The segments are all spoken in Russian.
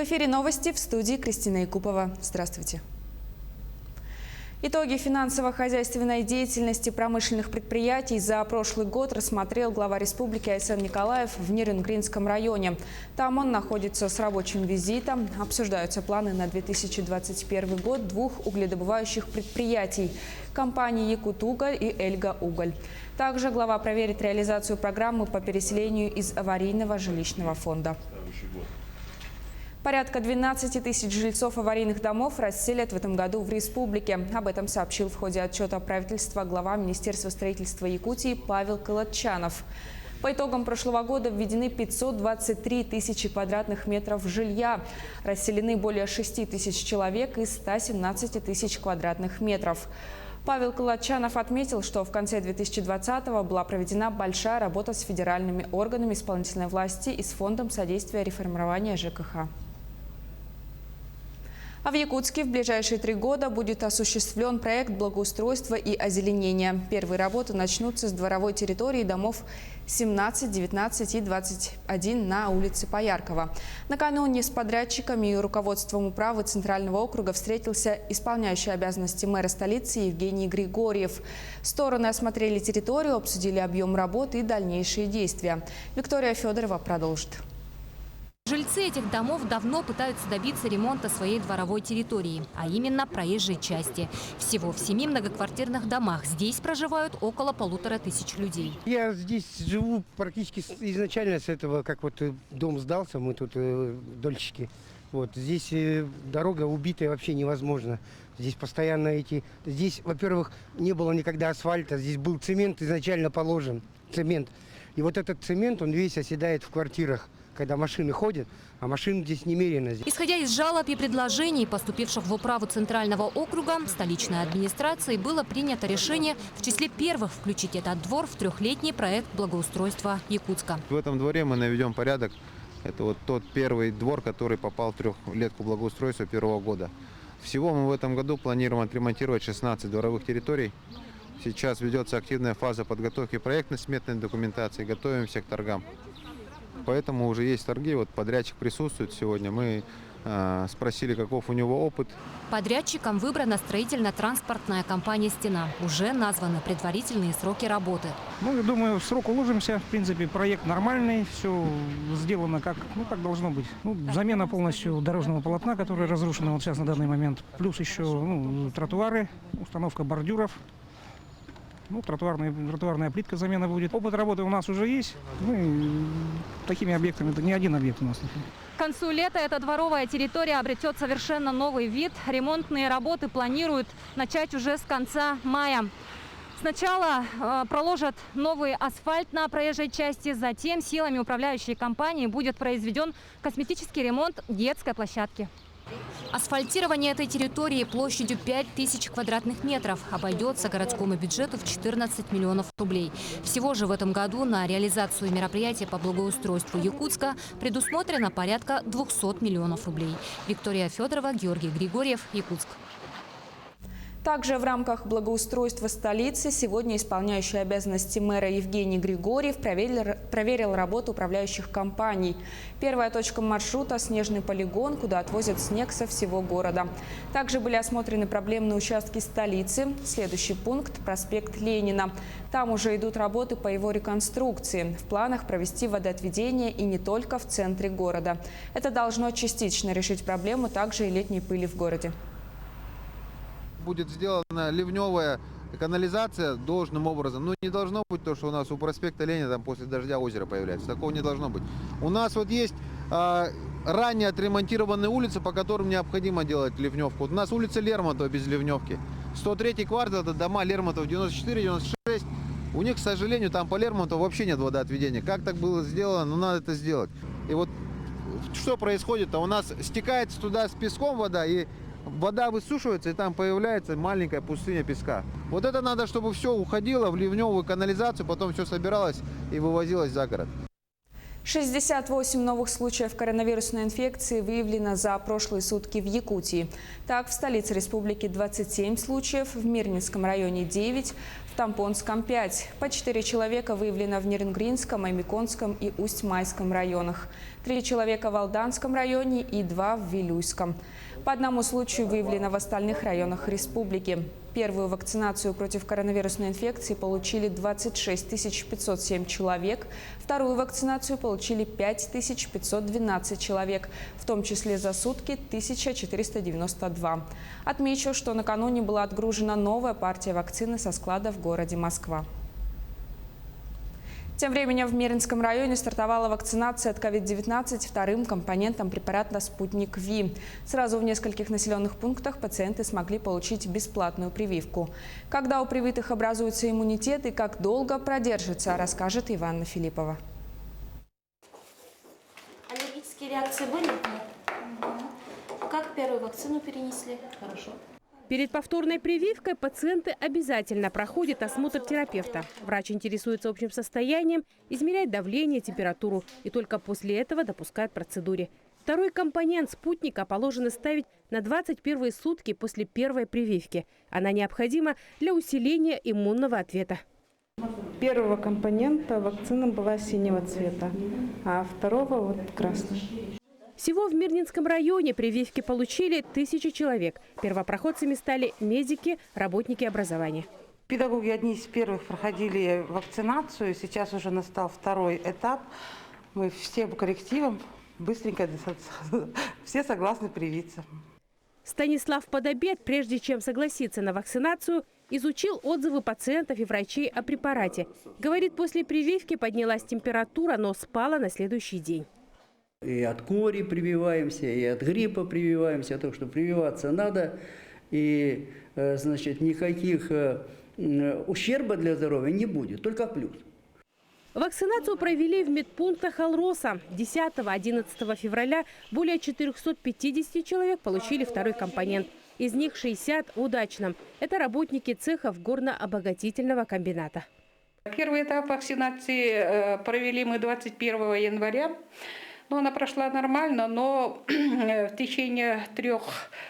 эфире новости, в студии Кристина Якупова. Здравствуйте. Итоги финансово-хозяйственной деятельности промышленных предприятий за прошлый год рассмотрел глава республики Айсен Николаев в Нерюнгринском районе. Там он находится с рабочим визитом. Обсуждаются планы на 2021 год двух угледобывающих предприятий – компаний «Якутуголь» и «Эльга-Уголь». Также глава проверит реализацию программы по переселению из аварийного жилищного фонда. Порядка 12 тысяч жильцов аварийных домов расселят в этом году в республике. Об этом сообщил в ходе отчета правительства глава Министерства строительства Якутии Павел Калатчанов. По итогам прошлого года введены 523 тысячи квадратных метров жилья. Расселены более 6 тысяч человек из 117 тысяч квадратных метров. Павел Калатчанов отметил, что в конце 2020-го была проведена большая работа с федеральными органами исполнительной власти и с Фондом содействия реформирования ЖКХ. А в Якутске в ближайшие 3 года будет осуществлен проект благоустройства и озеленения. Первые работы начнутся с дворовой территории домов 17, 19 и 21 на улице Пояркова. Накануне с подрядчиками и руководством управы Центрального округа встретился исполняющий обязанности мэра столицы Евгений Григорьев. Стороны осмотрели территорию, обсудили объем работы и дальнейшие действия. Виктория Федорова продолжит. Жильцы этих домов давно пытаются добиться ремонта своей дворовой территории, а именно проезжей части. Всего в 7 многоквартирных домах здесь проживают около 1500 людей. Я здесь живу практически изначально с этого, как вот дом сдался, мы тут дольщики. Вот здесь дорога убитая вообще невозможно. Здесь постоянно Здесь, во-первых, не было никогда асфальта, здесь был цемент изначально положен, цемент. И вот этот цемент, он весь оседает в квартирах, когда машины ходят, а машин здесь немерено. Исходя из жалоб и предложений, поступивших в управу Центрального округа, столичной администрацией было принято решение в числе первых включить этот двор в 3-летний проект благоустройства Якутска. В этом дворе мы наведем порядок. Это вот тот первый двор, который попал в 3-летку благоустройства первого года. Всего мы в этом году планируем отремонтировать 16 дворовых территорий. Сейчас ведется активная фаза подготовки проектно-сметной документации, готовимся к торгам. Поэтому уже есть торги, вот подрядчик присутствует сегодня. Мы спросили, каков у него опыт. Подрядчиком выбрана строительно-транспортная компания «Стена». Уже названы предварительные сроки работы. Ну, я думаю, в срок уложимся. В принципе, проект нормальный, все сделано как должно быть. Замена полностью дорожного полотна, которое разрушено вот сейчас на данный момент. Плюс еще тротуары, установка бордюров. Тротуарная плитка замена будет. Опыт работы у нас уже есть. Такими объектами, это не один объект у нас. К концу лета эта дворовая территория обретет совершенно новый вид. Ремонтные работы планируют начать уже с конца мая. Сначала проложат новый асфальт на проезжей части, затем силами управляющей компании будет произведен косметический ремонт детской площадки. Асфальтирование этой территории площадью 5000 квадратных метров обойдется городскому бюджету в 14 миллионов рублей. Всего же в этом году на реализацию мероприятия по благоустройству Якутска предусмотрено порядка 200 миллионов рублей. Виктория Федорова, Георгий Григорьев, Якутск. Также в рамках благоустройства столицы сегодня исполняющий обязанности мэра Евгений Григорьев проверил работу управляющих компаний. Первая точка маршрута – снежный полигон, куда отвозят снег со всего города. Также были осмотрены проблемные участки столицы. Следующий пункт – проспект Ленина. Там уже идут работы по его реконструкции. В планах провести водоотведение и не только в центре города. Это должно частично решить проблему также и летней пыли в городе. Будет сделана ливневая канализация должным образом. Не должно быть то, что у нас у проспекта Ленина там после дождя озеро появляется. Такого не должно быть. У нас вот есть ранее отремонтированные улицы, по которым необходимо делать ливневку. Вот у нас улица Лермонтова без ливневки. 103-й квартал, это дома Лермонтова 94-96. У них, к сожалению, там по Лермонтову вообще нет водоотведения. Как так было сделано, но надо это сделать. И вот что происходит-то? У нас стекается туда с песком вода, и вода высушивается, и там появляется маленькая пустыня песка. Вот это надо, чтобы все уходило в ливневую канализацию, потом все собиралось и вывозилось за город. 68 новых случаев коронавирусной инфекции выявлено за прошлые сутки в Якутии. Так, в столице республики 27 случаев, в Мирнинском районе 9, в в Тампонском 5. По 4 человека выявлено в Нерюнгринском, Аймиконском и Усть-Майском районах. 3 человека в Алданском районе и 2 в Вилюйском. По одному случаю выявлено в остальных районах республики. Первую вакцинацию против коронавирусной инфекции получили 26 507 человек. Вторую вакцинацию получили 5 512 человек, в том числе за сутки 1492. Отмечу, что накануне была отгружена новая партия вакцины со склада в городе Москва. Тем временем в Мирнинском районе стартовала вакцинация от COVID-19 вторым компонентом препарата «Спутник Ви». Сразу в нескольких населенных пунктах пациенты смогли получить бесплатную прививку. Когда у привитых образуется иммунитет и как долго продержится, расскажет Иванна Филиппова. Аллергические реакции были? Нет. Как первую вакцину перенесли? Хорошо. Перед повторной прививкой пациенты обязательно проходят осмотр терапевта. Врач интересуется общим состоянием, измеряет давление, температуру и только после этого допускает к процедуре. Второй компонент спутника положено ставить на 21-е сутки после первой прививки. Она необходима для усиления иммунного ответа. Первого компонента вакцина была синего цвета, а второго вот красный. Всего в Мирнинском районе прививки получили 1000 человек. Первопроходцами стали медики, работники образования. Педагоги одни из первых проходили вакцинацию, сейчас уже настал второй этап. Мы все по коллективам быстренько все согласны привиться. Станислав Подобед, прежде чем согласиться на вакцинацию, изучил отзывы пациентов и врачей о препарате. Говорит, после прививки поднялась температура, но спала на следующий день. И от кори прививаемся, и от гриппа прививаемся, так что прививаться надо. И, значит, никаких ущерба для здоровья не будет, только плюс. Вакцинацию провели в медпунктах Алроса. 10-11 февраля более 450 человек получили второй компонент. Из них 60 удачно. Это работники цехов горно-обогатительного комбината. Первый этап вакцинации провели мы 21 января. Она прошла нормально, но в течение 3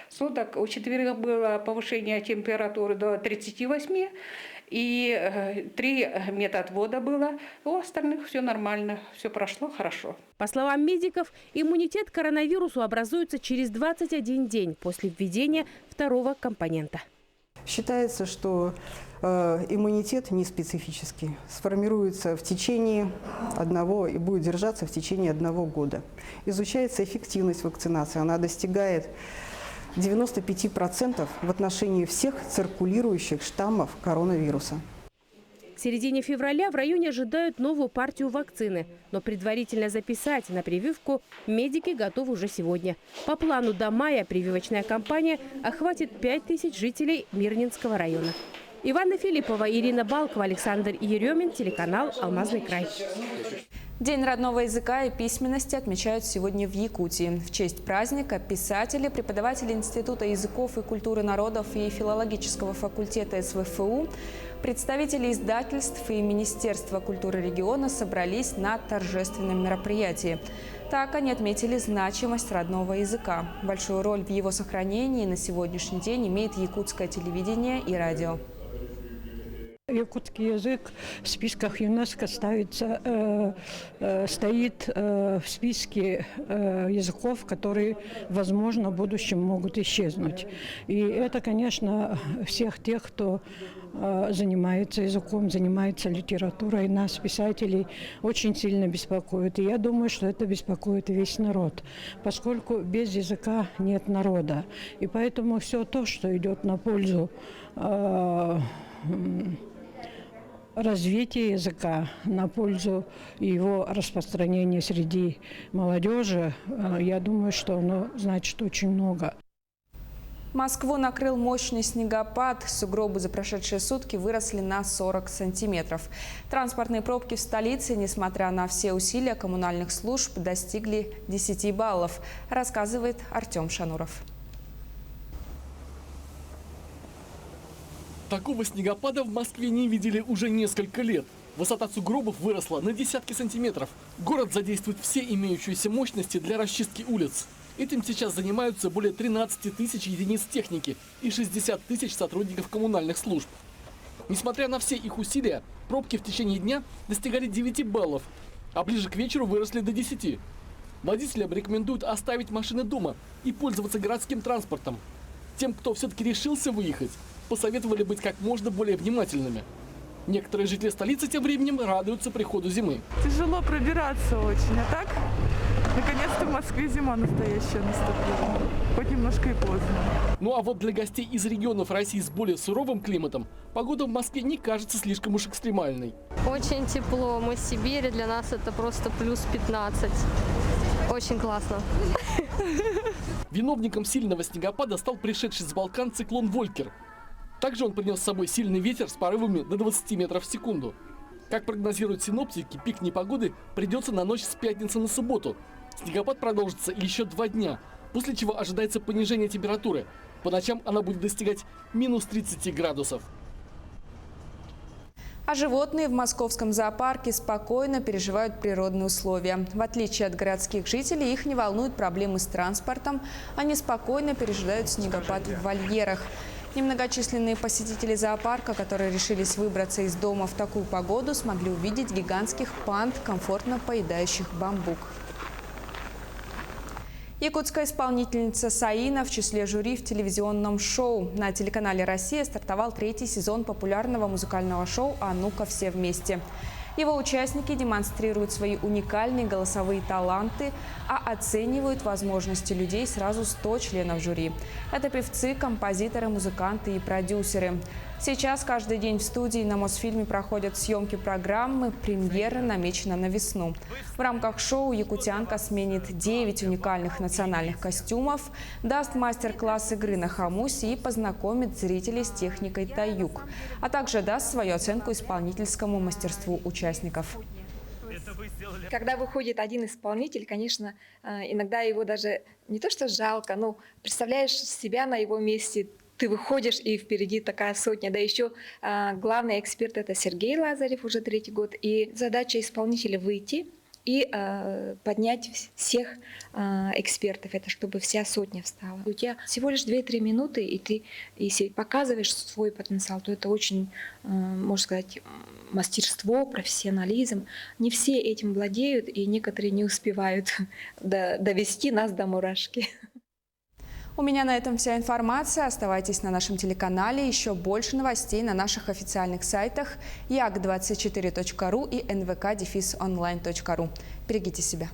суток у 4 было повышение температуры до 38, и 3 медотвода было. У остальных все нормально, все прошло хорошо. По словам медиков, иммунитет к коронавирусу образуется через 21 день после введения второго компонента. Считается, что иммунитет не специфический, сформируется в течение и будет держаться в течение 1 года. Изучается эффективность вакцинации, она достигает 95% в отношении всех циркулирующих штаммов коронавируса. К середине февраля в районе ожидают новую партию вакцины. Но предварительно записать на прививку медики готовы уже сегодня. По плану до мая прививочная кампания охватит 5000 жителей Мирнинского района. Иванна Филиппова, Ирина Балкова, Александр Еремин, телеканал «Алмазный край». День родного языка и письменности отмечают сегодня в Якутии. В честь праздника писатели, преподаватели Института языков и культуры народов и филологического факультета СВФУ, представители издательств и Министерства культуры региона собрались на торжественном мероприятии. Так они отметили значимость родного языка. Большую роль в его сохранении на сегодняшний день имеет якутское телевидение и радио. Якутский язык в списках ЮНЕСКО стоит в списке языков, которые, возможно, в будущем могут исчезнуть. И это, конечно, всех тех, кто занимается языком, занимается литературой, нас, писателей, очень сильно беспокоит. И я думаю, что это беспокоит весь народ, поскольку без языка нет народа. И поэтому все то, что идет на пользу развития языка, на пользу его распространения среди молодежи, я думаю, что оно значит очень много. Москву накрыл мощный снегопад. Сугробы за прошедшие сутки выросли на 40 сантиметров. Транспортные пробки в столице, несмотря на все усилия коммунальных служб, достигли 10 баллов, рассказывает Артем Шануров. Такого снегопада в Москве не видели уже несколько лет. Высота сугробов выросла на десятки сантиметров. Город задействует все имеющиеся мощности для расчистки улиц. Этим сейчас занимаются более 13 тысяч единиц техники и 60 тысяч сотрудников коммунальных служб. Несмотря на все их усилия, пробки в течение дня достигали 9 баллов, а ближе к вечеру выросли до 10. Водителям рекомендуют оставить машины дома и пользоваться городским транспортом. Тем, кто все-таки решился выехать, посоветовали быть как можно более внимательными. Некоторые жители столицы тем временем радуются приходу зимы. Тяжело пробираться очень, а так, наконец-то в Москве зима настоящая наступила. Хоть немножко и поздно. Ну а вот для гостей из регионов России с более суровым климатом погода в Москве не кажется слишком уж экстремальной. Очень тепло. Мы с Сибири, для нас это просто плюс 15. Очень классно. Виновником сильного снегопада стал пришедший с Балкан циклон Волькер. Также он принес с собой сильный ветер с порывами до 20 метров в секунду. Как прогнозируют синоптики, пик непогоды придется на ночь с пятницы на субботу. Снегопад продолжится еще 2 дня, после чего ожидается понижение температуры. По ночам она будет достигать минус 30 градусов. А животные в московском зоопарке спокойно переживают природные условия. В отличие от городских жителей, их не волнуют проблемы с транспортом. Они спокойно пережидают снегопад в вольерах. Немногочисленные посетители зоопарка, которые решились выбраться из дома в такую погоду, смогли увидеть гигантских панд, комфортно поедающих бамбук. Якутская исполнительница Саина в числе жюри в телевизионном шоу. На телеканале «Россия» стартовал 3-й сезон популярного музыкального шоу «А ну-ка все вместе». Его участники демонстрируют свои уникальные голосовые таланты, а оценивают возможности людей сразу 100 членов жюри. Это певцы, композиторы, музыканты и продюсеры. Сейчас каждый день в студии на Мосфильме проходят съемки программы, премьера намечена на весну. В рамках шоу якутянка сменит 9 уникальных национальных костюмов, даст мастер-класс игры на хомусе и познакомит зрителей с техникой таюк, а также даст свою оценку исполнительскому мастерству участников. Когда выходит один исполнитель, конечно, иногда его даже не то что жалко, но представляешь себя на его месте. Ты выходишь, и впереди такая сотня. Да еще главный эксперт – это Сергей Лазарев, уже 3-й год. И задача исполнителя – выйти и поднять всех экспертов. Это чтобы вся сотня встала. У тебя всего лишь 2-3 минуты, и ты, если показываешь свой потенциал, то это очень, можно сказать, мастерство, профессионализм. Не все этим владеют, и некоторые не успевают довести нас до мурашки. У меня на этом вся информация. Оставайтесь на нашем телеканале. Еще больше новостей на наших официальных сайтах jak24.ru и nvk-online.ru. Берегите себя.